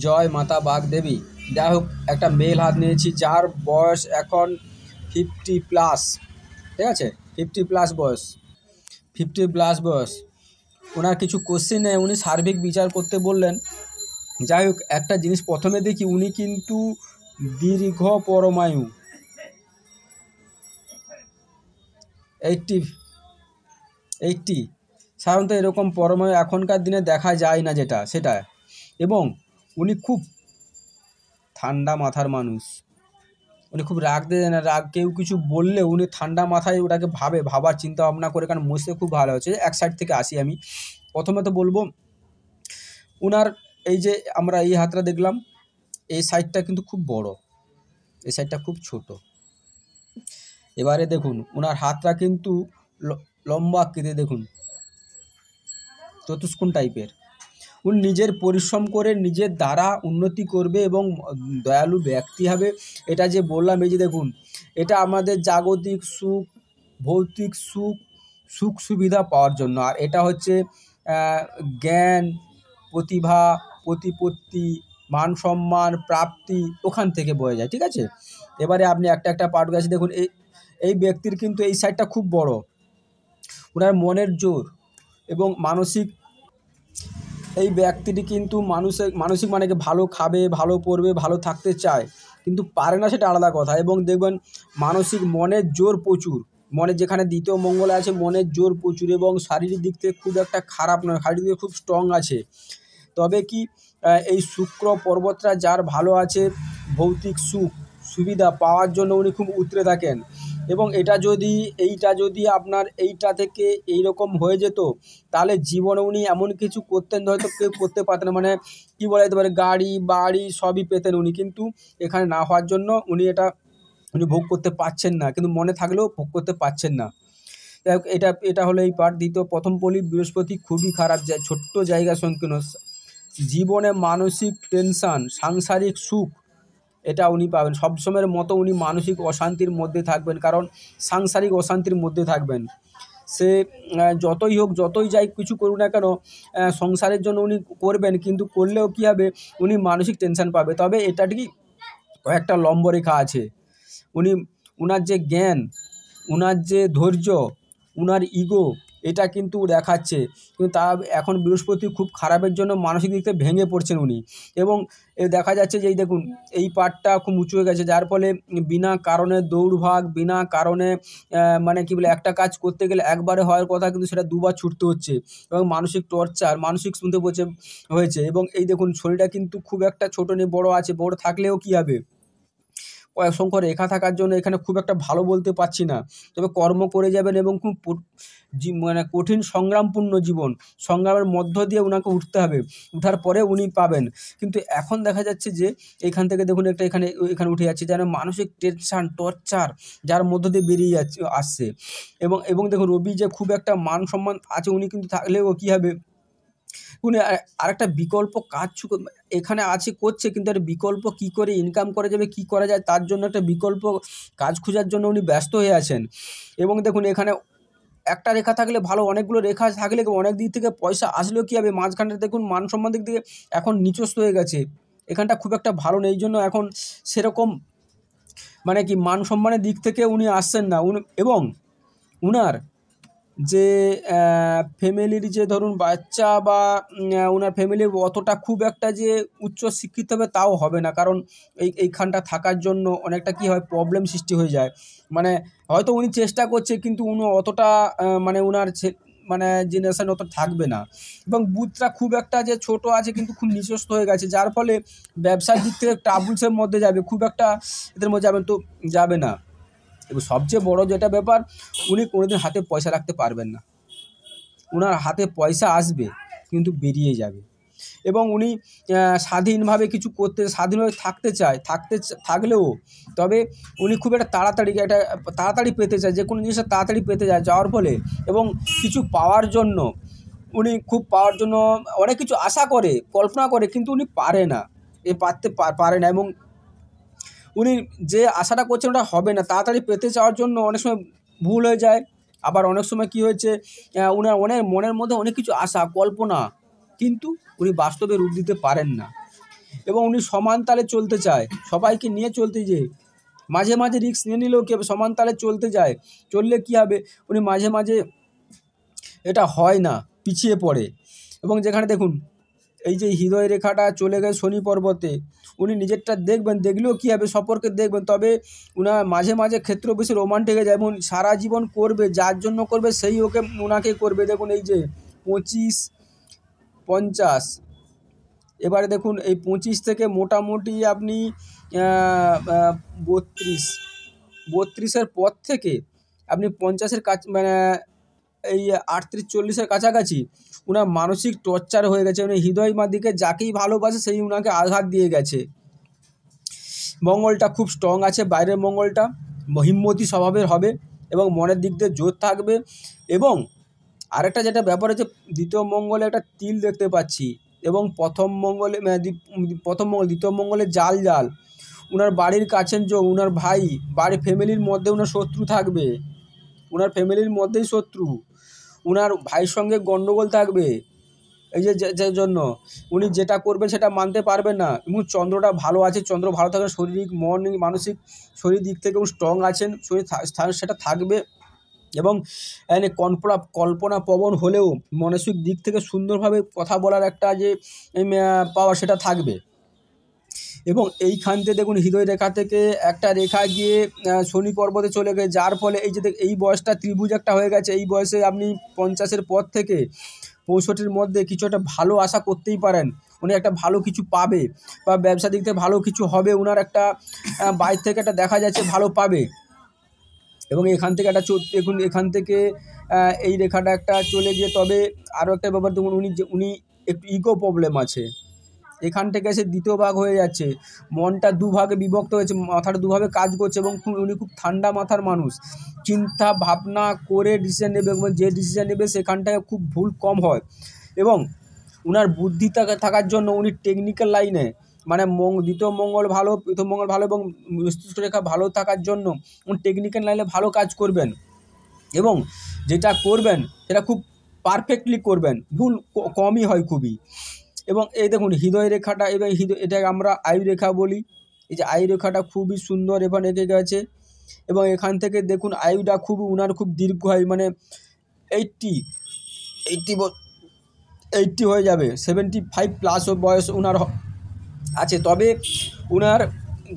জয় মাতা বাগদেবী। যাই হোক, একটা মেল হাত নিয়েছি যার বয়স এখন 50+। ঠিক আছে, 50+ বয়স, 50+ বয়স। ওনার কিছু কোশ্চেন নেই, উনি সার্বিক বিচার করতে বললেন। যাই হোক, একটা জিনিস প্রথমে দেখি, উনি কিন্তু দীর্ঘ পরমায়ু 80। সাধারণত এরকম পরমায়ু এখনকার দিনে দেখা যায় না, সেটা। এবং উনি খুব ঠান্ডা মাথার মানুষ। উনি খুব রাগ দেয় না, কেউ কিছু বললে উনি ঠান্ডা মাথায় ওটাকে ভাবার চিন্তা ভাবনা করে, কারণ মুছতে খুব ভালো হচ্ছে। এক সাইড থেকে আসি আমি। প্রথমে তো বলবো, উনার এই যে আমরা এই হাতটা দেখলাম, এই সাইডটা কিন্তু খুব বড়, এই সাইডটা খুব ছোট। এবারে দেখুন উনার হাতটা কিন্তু লম্বা আকৃতি, দেখুন চতুষ্কোণ টাইপের। উনি নিজের পরিশ্রম করে নিজের দ্বারা উন্নতি করবে এবং দয়ালু ব্যক্তি হবে। এটা যে বললাম, এই যে দেখুন, এটা আমাদের জাগতিক সুখ, ভৌতিক সুখ সুবিধা পাওয়ার জন্য। আর এটা হচ্ছে জ্ঞান, প্রতিভা, প্রতিপত্তি, মান সম্মান, প্রাপ্তি ওখান থেকে বয়ে যায়। ঠিক আছে, এবারে আপনি একটা পার্ট গেছে দেখুন, এই ব্যক্তির কিন্তু এই সাইডটা খুব বড়। ওনার মনের জোর এবং মানসিক, এই ব্যক্তিটি কিন্তু মানসিক মানে কি ভালো খাবে, ভালো পড়বে, ভালো থাকতে চায়, কিন্তু পারে না, সেটা আলাদা কথা। এবং দেখবেন মানসিক মনের জোর প্রচুর, মনে যেখানে দ্বিতীয় মঙ্গলে আছে মনের জোর প্রচুর, এবং শারীরিক দিক থেকে খুব একটা খারাপ নয়, শারীরিক দিক থেকে খুব স্ট্রং আছে। তবে কি এই শুক্র পর্বতটা যার ভালো আছে, ভৌতিক সুখ সুবিধা পাওয়ার জন্য উনি খুব উতরে থাকেন। এবং এইটা যদি আপনার এইটা থেকে এইরকম হয়ে যেত, তাহলে জীবনে উনি এমন কিছু করতেন হয়তো কেউ করতে পারতেন, মানে কি বলা যেতে পারে, গাড়ি বাড়ি সবই পেতেন উনি, কিন্তু এখানে না হওয়ার জন্য উনি ভোগ করতে পারছেন না, কিন্তু মনে থাকলেও ভোগ করতে পারছেন না। এটা হলো এই পার্ট। প্রথম বলি, বৃহস্পতি খুবই খারাপ, ছোট্ট জায়গা সংকীর্ণ, জীবনে মানসিক টেনশন, সাংসারিক সুখ এটা উনি পাবেন। সবসময়ের মতো উনি মানসিক অশান্তির মধ্যে থাকবেন, কারণ সাংসারিক অশান্তির মধ্যে থাকবেন। সে যতই হোক, যতই যাই কিছু করুক না কেন, সংসারের জন্য উনি করবেন, কিন্তু করলেও কী হবে, উনি মানসিক টেনশন পাবে। তবে এটা ঠিকই কয়েকটা লম্বরেখা আছে। উনার যে জ্ঞান, উনার যে ধৈর্য, উনার ইগো, এটা কিন্তু দেখাচ্ছে। কিন্তু তা এখন বৃহস্পতি খুব খারাপের জন্য মানসিক দিক থেকে ভেঙে পড়ছেন উনি। এবং দেখা যাচ্ছে যে এই দেখুন, এই পার্টটা খুব উঁচু হয়ে গেছে, যার ফলে বিনা কারণে দৌড়ভাগ, বিনা কারণে মানে কি বলে, একটা কাজ করতে গেলে একবারে হওয়ার কথা কিন্তু সেটা দুবার ছুটতে হচ্ছে, এবং মানসিক টর্চার, মানসিক শুনতে হয়েছে। এবং এই দেখুন, শরীরটা কিন্তু খুব একটা ছোট নেই, বড় আছে। বড় থাকলেও কী হবে, অসংখ্য রেখা থাকার জন্য এখানে খুব একটা ভালো বলতে পারছি না। তবে কর্ম করে যাবেন এবং খুব মানে কঠিন সংগ্রামপূর্ণ জীবন, সংগ্রামের মধ্য দিয়ে ওনাকে উঠতে হবে, উঠার পরে উনি পাবেন। কিন্তু এখন দেখা যাচ্ছে যে এখান থেকে দেখুন একটা এখানে উঠে যাচ্ছে, যেন মানসিক টেনশন, টর্চার যার মধ্য দিয়ে বেরিয়ে আসছে। এবং দেখুন, রবি যে খুব একটা মান সম্মান আছে, উনি কিন্তু থাকলেও কী হবে, উনি আরেকটা বিকল্প কাজ এখানে আছে, করছে, কিন্তু একটা বিকল্প কী করে ইনকাম করা যাবে, কী করা যায়, তার জন্য একটা বিকল্প কাজ খোঁজার জন্য উনি ব্যস্ত হয়ে আছেন। এবং দেখুন, এখানে একটা রেখা থাকলে ভালো, অনেকগুলো রেখা থাকলে অনেক দিক থেকে পয়সা আসলেও কী হবে, মাঝখানটা দেখুন মান সম্মান দিক থেকে এখন নিচস্ত হয়ে গেছে, এখানটা খুব একটা ভালো নেই। এই জন্য এখন সেরকম মানে কি মান সম্মানের দিক থেকে উনি আসছেন না। এবং উনার যে ফ্যামিলির যে ধরুন বাচ্চা বা ওনার ফ্যামিলির অতটা খুব একটা যে উচ্চ শিক্ষিত হবে তাও হবে না, কারণ এইখানটা থাকার জন্য অনেকটা কি হয়, প্রবলেম সৃষ্টি হয়ে যায়। মানে হয়তো উনি চেষ্টা করছে, কিন্তু উনি অতটা মানে ওনার মানে জেনারেশন অত থাকবে না। এবং বুথটা খুব একটা যে ছোট আছে, কিন্তু খুব নিচস্ত হয়ে গেছে, যার ফলে ব্যবসার দিক থেকে ট্রাবলসের মধ্যে যাবে, খুব একটা এদের মধ্যে যাবে না। এবং সবচেয়ে বড় যেটা ব্যাপার, উনি কোনোদিন হাতে পয়সা রাখতে পারবেন না। ওনার হাতে পয়সা আসবে, কিন্তু বেরিয়ে যাবে। এবং উনি স্বাধীনভাবে কিছু স্বাধীনভাবে থাকলেও, তবে উনি খুব একটা তাড়াতাড়ি পেতে চায়, যে কোনো জিনিসটা তাড়াতাড়ি পেতে যায় যাওয়ার ফলে। এবং কিছু পাওয়ার জন্য অনেক কিছু আশা করে, কল্পনা করে, কিন্তু উনি পারে না, পারে না। এবং উনি যে আশাটা করছেন ওটা হবে না, তাড়াতাড়ি পেতে চাওয়ার জন্য অনেক সময় ভুল হয়ে যায়। আবার অনেক সময় কী হয়েছে, উনার মনের মধ্যে অনেক কিছু আশা, কল্পনা, কিন্তু উনি বাস্তবে রূপ দিতে পারেন না। এবং উনি সমান তালে চলতে চায়, সবাইকে নিয়ে চলতে যে মাঝে মাঝে রিস্ক নিয়ে নিলেও কি হবে, সমান তালে চলতে যায়, চললে কি হবে উনি মাঝে মাঝে এটা হয় না, পিছিয়ে পড়ে। এবং যেখানে দেখুন এই যে হৃদয় রেখাটা চলে গেছে শনি পর্বতে, উনি নিজেরটা দেখবেন, দেখলেও কী হবে সম্পর্কে দেখবেন, তবে উনার মাঝে মাঝে ক্ষেত্র বেশি রোমান্টিক হয়ে যায় এবং সারা জীবন করবে, যার জন্য করবে সেই ওনাকে করবে। দেখুন এই যে 25-50, এবারে দেখুন এই 25 থেকে মোটামুটি আপনি 32-32-এর পর থেকে আপনি 50-এর কাছ মানে এই 38-40-এর কাছাকাছি উনার মানসিক টর্চার হয়ে গেছে, উনি হৃদয় দিকে যাকেই ভালোবাসে সেই উনাকে আঘাত দিয়ে গেছে। মঙ্গলটা খুব স্ট্রং আছে, বাইরের মঙ্গলটা হিম্মতি স্বভাবের হবে এবং মনের দিক দিয়ে জোর থাকবে। এবং আরেকটা যেটা ব্যাপার হচ্ছে দ্বিতীয় মঙ্গলে একটা তিল দেখতে পাচ্ছি এবং প্রথম মঙ্গলে দ্বিতীয় মঙ্গলে জাল জাল, উনার বাড়ির কাছের যোগ, উনার ভাই বাড়ির ফ্যামিলির মধ্যে উনার শত্রু থাকবে, উনার ফ্যামিলির মধ্যেই শত্রু, উনার ভাইয়ের সঙ্গে গণ্ডগোল থাকবে। এই যে জন্য উনি যেটা করবেন সেটা মানতে পারবেন না। এবং চন্দ্রটা ভালো আছে, চন্দ্র ভালো থাকলে শারীরিক মন মানসিক শরীর দিক থেকেও স্ট্রং আছেন, শরীর সেটা থাকবে। এবং কল্পনা প্রবণ হলেও মানসিক দিক থেকে সুন্দরভাবে কথা বলার একটা যে পাওয়ার সেটা থাকবে। এবং এইখান থেকে দেখুন হৃদয় রেখা থেকে একটা রেখা গিয়ে শনি পর্বতে চলে গেছে, যার ফলে এই যে এই বয়সটা ত্রিভুজ একটা হয়ে গেছে। এই বয়সে আপনি 50-এর পর থেকে 65-র মধ্যে কিছু একটা ভালো আশা করতেই পারেন, উনি একটা ভালো কিছু পাবে বা ব্যবসা দিক থেকে ভালো কিছু হবে, উনার একটা বাইরে থেকে একটা দেখা যাচ্ছে ভালো পাবে। এবং এখান থেকে একটা দেখুন এখান থেকে এই রেখাটা একটা চলে গিয়ে, তবে আরও একটা ব্যাপার দেখুন উনি একটু ইগো প্রবলেম আছে, এখান থেকে এসে দ্বিতীয় ভাগ হয়ে যাচ্ছে, মনটা দুভাগে বিভক্ত হয়েছে, মাথাটা দুভাবে কাজ করছে এবং উনি খুব ঠান্ডা মাথার মানুষ, চিন্তা ভাবনা করে ডিসিশান নেবে এবং যে ডিসিশান নেবে সেখানটায় খুব ভুল কম হয়। এবং উনার বুদ্ধি থাকার জন্য উনি টেকনিক্যাল লাইনে মানে দ্বিতীয় মঙ্গল ভালো, প্রথম মঙ্গল ভালো এবং মস্তিষ্ক রেখা ভালো থাকার জন্য উনি টেকনিক্যাল লাইনে ভালো কাজ করবেন এবং যেটা করবেন সেটা খুব পারফেক্টলি করবেন, ভুল কমই হয় খুবই। এবং এই দেখুন হৃদয় রেখাটা এবং এটাকে আমরা আয়ু রেখা বলি, এই যে আয়ু রেখাটা খুবই সুন্দর এবং এঁকে গেছে। এবং এখান থেকে দেখুন আয়ুটা উনার খুব দীর্ঘ হয়, মানে 80 হয়ে যাবে, 75+ বয়স উনার আছে। তবে উনার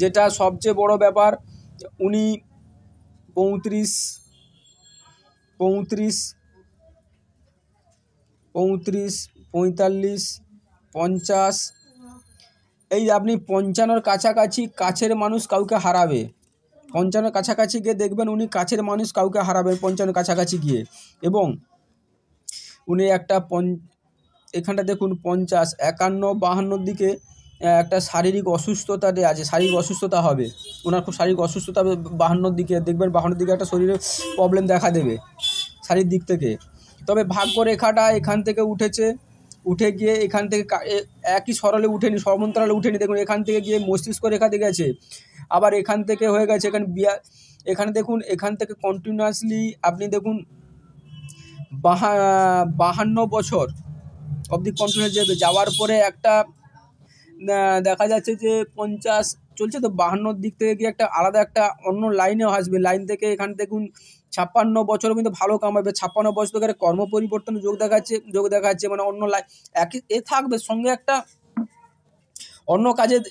যেটা সবচেয়ে বড় ব্যাপার, উনি 35, 45, 50, এই আপনি 55-র কাছাকাছি কাছের মানুষ কাউকে হারাবে, 55-র কাছাকাছি গিয়ে দেখবেন উনি কাছের মানুষ কাউকে হারাবেন 55-র কাছাকাছি গিয়ে। এবং উনি একটা এখানটা দেখুন 50, 51, 52-র দিকে একটা শারীরিক অসুস্থতাতে আছে, শারীরিক অসুস্থতা হবে, ওনার খুব শারীরিক অসুস্থতা হবে 52-র দিকে, দেখবেন 52-র দিকে একটা শরীরে প্রবলেম দেখা দেবে শারীরিক দিক থেকে। তবে ভাগ্য রেখাটা এখান থেকে উঠে গিয়ে এখান থেকে একই সরলে উঠেনি, সমান্তরালে উঠেনি, দেখুন এখান থেকে গিয়ে মস্তিষ্ক রেখাতে গেছে, আবার এখান থেকে হয়ে গেছে এখানে দেখুন এখান থেকে কন্টিনিউয়াসলি আপনি দেখুন 52 বছর অবধি কন্টিনিউ যাওয়ার পরে একটা দেখা যাচ্ছে যে 50 চলছে, তো 52-র দিক থেকে গিয়ে একটা আলাদা একটা অন্য লাইনেও আসবে, লাইন থেকে এখানে দেখুন 56 বছর কিন্তু ভালো কামাবে, 56 বছর থেকে কর্ম পরিবর্তন যোগ দেখাচ্ছে মানে অন্য লাইন একই থাকবে, সঙ্গে একটা অন্য কাজের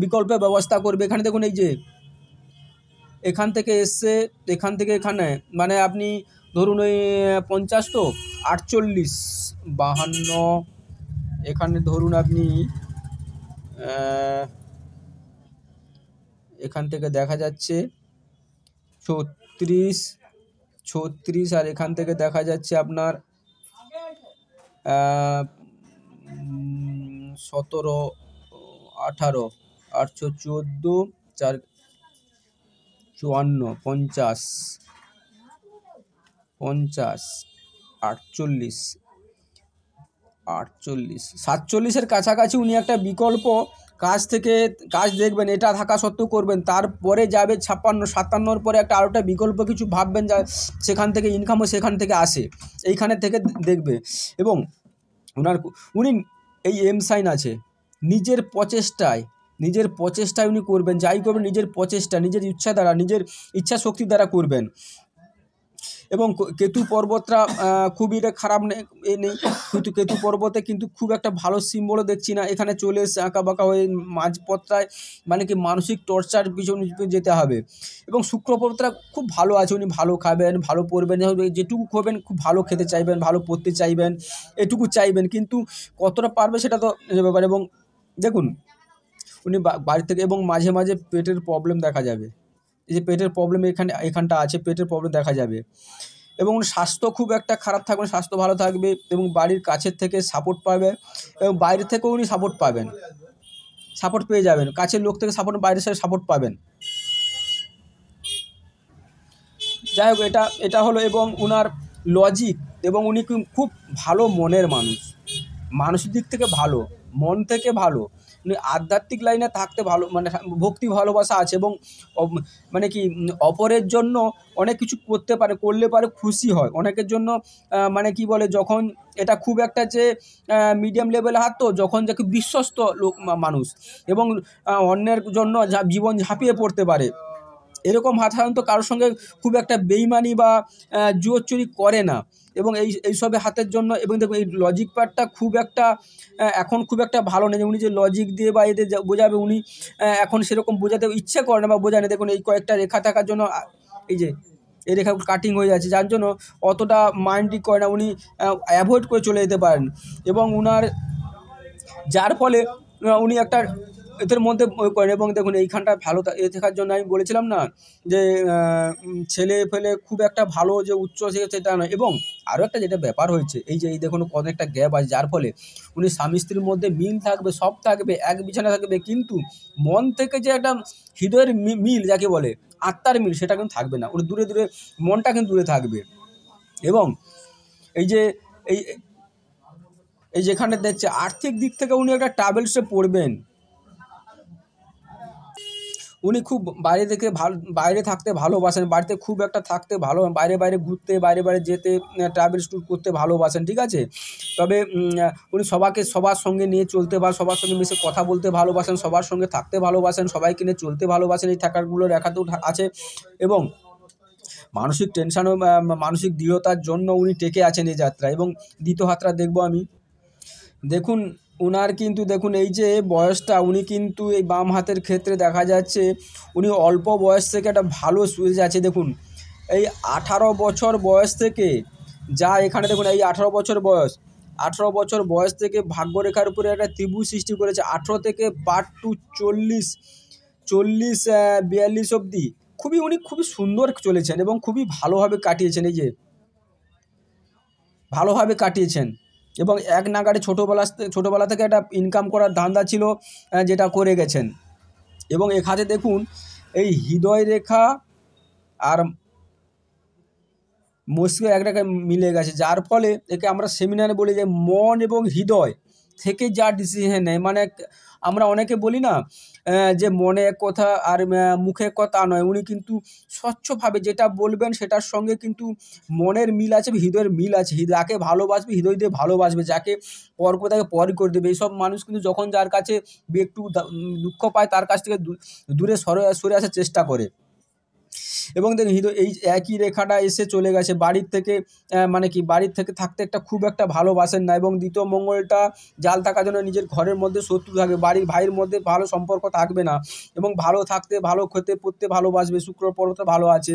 বিকল্পের ব্যবস্থা করবে। এখানে দেখুন এই যে এখান থেকে এসছে, এখান থেকে এখানে মানে আপনি ধরুন ওই 50 তো 48, 52, এখানে ধরুন আপনি এখান থেকে দেখা যাচ্ছে 36, আর এখান থেকে দেখা যাচ্ছে আপনার 17, 18, 814, 4, 54, 50, 48, 47-এর কাছাকাছি উনি একটা বিকল্প কাজ দেখবেন, এটা থাকা সত্ত্বেও করবেন, তারপরে যাবে 56, 57-র পরে একটা আরোটা বিকল্প কিছু ভাববেন, যা সেখান থেকে ইনকামও সেখান থেকে আসে, এইখানে থেকে দেখবে। এবং উনি এই এম সাইন আছে, নিজের প্রচেষ্টায় উনি করবেন, যাই করবেন নিজের প্রচেষ্টা, নিজের ইচ্ছা দ্বারা, নিজের ইচ্ছা শক্তির দ্বারা করবেন। এবং কেতু পর্বতটা খুবই খারাপ নেই, কিন্তু কেতু পর্বতে কিন্তু খুব একটা ভালো সিম্বলও দেখছি না। এখানে চলে এসে আঁকাবাঁকা হয়ে মাঝপথটায় মানে কি মানসিক টর্চার পিছনে যেতে হবে। এবং শুক্র পর্বতটা খুব ভালো আছে, উনি ভালো খাবেন, ভালো পড়বেন, যেটুকু খাবেন খুব ভালো খেতে চাইবেন, ভালো পড়তে চাইবেন, এটুকু চাইবেন, কিন্তু কতটা পারবে সেটা তো ব্যাপার। এবং দেখুন উনি বাড়ি থেকে, এবং মাঝে মাঝে পেটের প্রবলেম দেখা যাবে, এই যে পেটের প্রবলেম এখানটা আছে, পেটের প্রবলেম দেখা যাবে। এবং স্বাস্থ্য খুব একটা খারাপ থাকবে, স্বাস্থ্য ভালো থাকবে, এবং বাড়ির কাছের থেকে সাপোর্ট পাবে, এবং বাইরে থেকেও উনি সাপোর্ট পেয়ে যাবেন, কাছের লোক থেকে সাপোর্ট, বাইরের সাথে সাপোর্ট পাবেন। যাই হোক, এটা হলো। এবং উনার লজিক, এবং উনি খুব ভালো মনের মানুষ, মানসিক দিক থেকে ভালো, মন থেকে ভালো, উনি আধ্যাত্মিক লাইনে থাকতে ভালো, মানে ভক্তি ভালোবাসা আছে, এবং মানে কি অপরের জন্য অনেক কিছু করলে পারে খুশি হয় অনেকের জন্য। মানে কি বলে, যখন এটা খুব একটা যে মিডিয়াম লেভেলে হাত, তো যখন যে খুব বিশ্বস্ত লোক মানুষ, এবং অন্যের জন্য জীবন ঝাঁপিয়ে পড়তে পারে, এরকম হাত সাধারণত কারোর সঙ্গে খুব একটা বেইমানি বা জুয়োচুরি করে না। এবং এইসবের হাতের জন্য, এবং দেখুন এই লজিক পার্টটা খুব একটা এখন খুব একটা ভালো নেই, উনি যে লজিক দিয়ে বা এদের বোঝাবে, উনি এখন সেরকম বোঝাতে ইচ্ছে করে না বা বোঝায় না। দেখুন এই কয়েকটা রেখা থাকার জন্য এই যে এই রেখাগুলো কাটিং হয়ে যাচ্ছে, যার জন্য অতটা মাইন্ডই করে না, উনি অ্যাভয়েড করে চলে যেতে পারেন। এবং উনার যার ফলে উনি একটা এদের মধ্যে করেন। এবং দেখুন এইখানটা ভালো থাকার জন্য আমি বলেছিলাম না যে ছেলে ফেলে খুব একটা ভালো যে উচ্চ সেটা নয়। এবং আরও একটা যেটা ব্যাপার হয়েছে, এই যে এই দেখুন অনেকটা গ্যাপ আছে, যার ফলে উনি স্বামী স্ত্রীর মধ্যে মিল থাকবে, সব থাকবে, এক বিছানা থাকবে, কিন্তু মন থেকে যে একটা হৃদয়ের মিল যাকে বলে, আত্মার মিল, সেটা কিন্তু থাকবে না। উনি দূরে মনটা কিন্তু দূরে থাকবে। এবং এই যে এই যেখানে দেখছে আর্থিক দিক থেকে উনি একটা ট্রাভেলসে পড়বেন, উনি খুব বাইরে থাকতে ভালোবাসেন, বাড়িতে খুব একটা থাকতে ভালো, বাইরে ঘুরতে, বাইরে যেতে, ট্রাভেলস ট্যুর করতে ভালোবাসেন, ঠিক আছে। তবে উনি সবার সঙ্গে নিয়ে চলতে সবার সঙ্গে মিশে কথা বলতে ভালোবাসেন, সবার সঙ্গে থাকতে ভালোবাসেন, সবাইকে নিয়ে চলতে ভালোবাসেন, এই থাকারগুলো রেখাতেও আছে। এবং মানসিক টেনশানও মানসিক দৃঢ়তার জন্য উনি টেকে আছেন এই যাত্রা। এবং দ্বিতীয় হাতটা দেখব আমি, দেখুন উনার কিন্তু দেখুন এই যে বয়সটা, উনি কিন্তু এই বাম হাতের ক্ষেত্রে দেখা যাচ্ছে উনি অল্প বয়স থেকে একটা ভালো সুযোগ আছে। দেখুন এই 18 বছর বয়স থেকে যা এখানে দেখুন, এই 18 বছর বয়স থেকে ভাগ্যরেখার উপরে একটা ত্রিভুজ সৃষ্টি করেছে। 18 থেকে পার্ট টু 42 অবধি উনি খুবই সুন্দর চলেছেন, এবং খুবই ভালোভাবে কাটিয়েছেন, এই যে ভালোভাবে কাটিয়েছেন। এবং এক নাগাড়ে ছোটোবেলা থেকে একটা ইনকাম করার ধান্দা ছিল, যেটা করে গেছেন। এবং এখানে দেখুন এই হৃদয় রেখা আর মস্তিষ্ক এক রেখায় মিলে গেছে, যার ফলে একে আমরা সেমিনারে বলি যে মন এবং হৃদয় থেকে যা ডিসিশন নেয়, মানে আমরা অনেকে বলি না যে মনে এক কথা আর মুখে কথা নয়, উনি কিন্তু স্বচ্ছভাবে যেটা বলবেন সেটার সঙ্গে কিন্তু মনের মিল আছে, হৃদয়ের মিল আছে। যাকে ভালোবাসবে হৃদয় দিয়ে ভালোবাসবে, যাকে পর করে তাকে পরই করে দেবে। এইসব মানুষ কিন্তু যখন যার কাছে একটু দুঃখ পায়, তার কাছ থেকে দূরে সরে আসার চেষ্টা করে। এবং দেখুন এই একই রেখাটা এসে চলে গেছে বাড়ির থেকে, মানে কি বাড়ির থেকে থাকতে খুব একটা ভালোবাসেন না। এবং দ্বিতীয় মঙ্গলটা জাল থাকার জন্য নিজের ঘরের মধ্যে শত্রু থাকবে, বাড়ির ভাইয়ের মধ্যে ভালো সম্পর্ক থাকবে না, এবং ভালো থাকতে, ভালো খেতে পড়তে ভালোবাসবে। শুক্র পর্বতে ভালো আছে।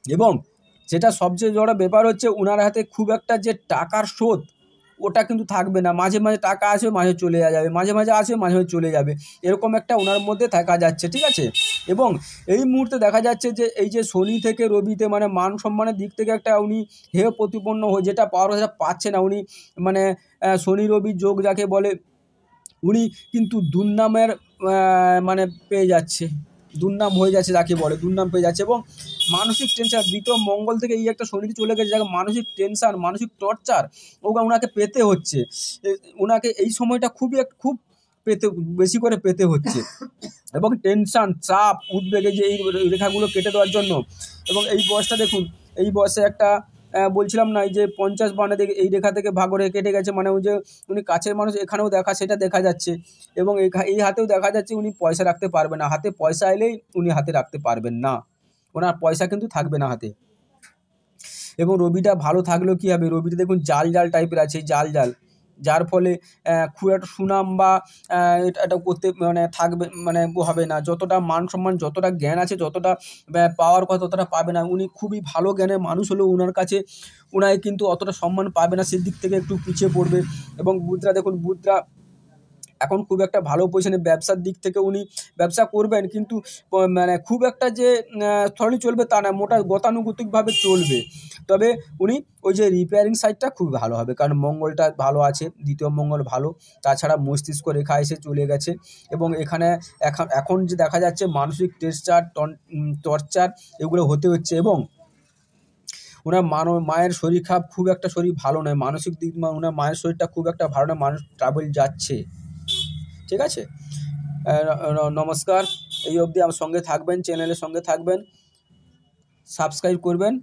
এবং যেটা সবচেয়ে বড় ব্যাপার হচ্ছে, ওনার হাতে খুব একটা যে টাকার স্রোত, ওটা কিন্তু থাকবে না। মাঝে মাঝে টাকা আসবে, মাঝে চলে যাবে, মাঝে মাঝে আসবে, মাঝে মাঝে চলে যাবে, এরকম একটা ওনার মধ্যে থাকা যাচ্ছে, ঠিক আছে। এবং এই মুহূর্তে দেখা যাচ্ছে যে এই যে শনি থেকে রবিতে, মানে মান সম্মানের দিক থেকে একটা উনি হেয় প্রতিপন্ন হয়ে যেটা পাওয়ার সেটা পাচ্ছে না উনি, মানে শনি রবি যোগ যাকে বলে, উনি কিন্তু দুর্নামের মানে পেয়ে যাচ্ছে, দুর্নাম হয়ে যাচ্ছে যাকে বলে, দুর্নাম পেয়ে যাচ্ছে। এবং মানসিক টেনশন, দ্বিতীয় মঙ্গল থেকে এই একটা শনিতে চলে গেছে, যাকে মানসিক টেনশন, মানসিক টর্চার ওনাকে পেতে হচ্ছে। ওনাকে এই সময়টা খুব বেশি করে পেতে হচ্ছে। এবং টেনশন, চাপ, উদ্বেগে যে এই রেখাগুলো কেটে দেওয়ার জন্য। এবং এই বয়সটা দেখুন, এই বয়সে একটা বলছিলাম না এই যে 50 বানা থেকে এই রেখা থেকে ভাগ করে কেটে গেছে, মানে ওই যে উনি কাছের মানুষ, এখানেও সেটা দেখা যাচ্ছে। এবং এই হাতেও দেখা যাচ্ছে উনি পয়সা রাখতে পারবে না, হাতে পয়সা এলেই উনি হাতে রাখতে পারবেন না, ওনার পয়সা কিন্তু থাকবে না হাতে। এবং রবিটা ভালো থাকলেও কী হবে, রবিটা দেখুন জাল জাল টাইপের আছে, জাল জাল, যার ফলে খুব একটা সুনাম বা এটা করতে মানে থাকবে, মানে হবে না, যতটা মান সম্মান যতটা জ্ঞান আছে যতটা পাওয়ার কথা ততটা পাবে না। উনি খুবই ভালো জ্ঞানের মানুষ হলেও ওনার কাছে ওনায় কিন্তু অতটা সম্মান পাবে না, সেদিক থেকে একটু পিছিয়ে পড়বে। এবং বুধরা দেখুন, বুধরা এখন খুব একটা ভালো পজিশনে, ব্যবসার দিক থেকে উনি ব্যবসা করবেন, কিন্তু মানে খুব একটা যে স্থলে চলবে তা না, মোটা গতানুগতিকভাবে চলবে। তবে উনি ওই যে রিপেয়ারিং সাইডটা খুবই ভালো হবে, কারণ মঙ্গলটা ভালো আছে, দ্বিতীয় মঙ্গল ভালো, তাছাড়া মস্তিষ্ক রেখা এসে চলে গেছে। এবং এখানে এখন যে দেখা যাচ্ছে মানসিক টর্চার এগুলো হতে হচ্ছে। এবং ওনার মায়ের শরীর খারাপ, খুব একটা শরীর ভালো নয়, মানসিক দিক ওনার মায়ের শরীরটা খুব একটা ভালো নয়, মানুষ ট্রাভেল যাচ্ছে। ঠিক আছে, নমস্কার, এই অবধি আমার সঙ্গে থাকবেন, চ্যানেলের সঙ্গে থাকবেন, সাবস্ক্রাইব করবেন।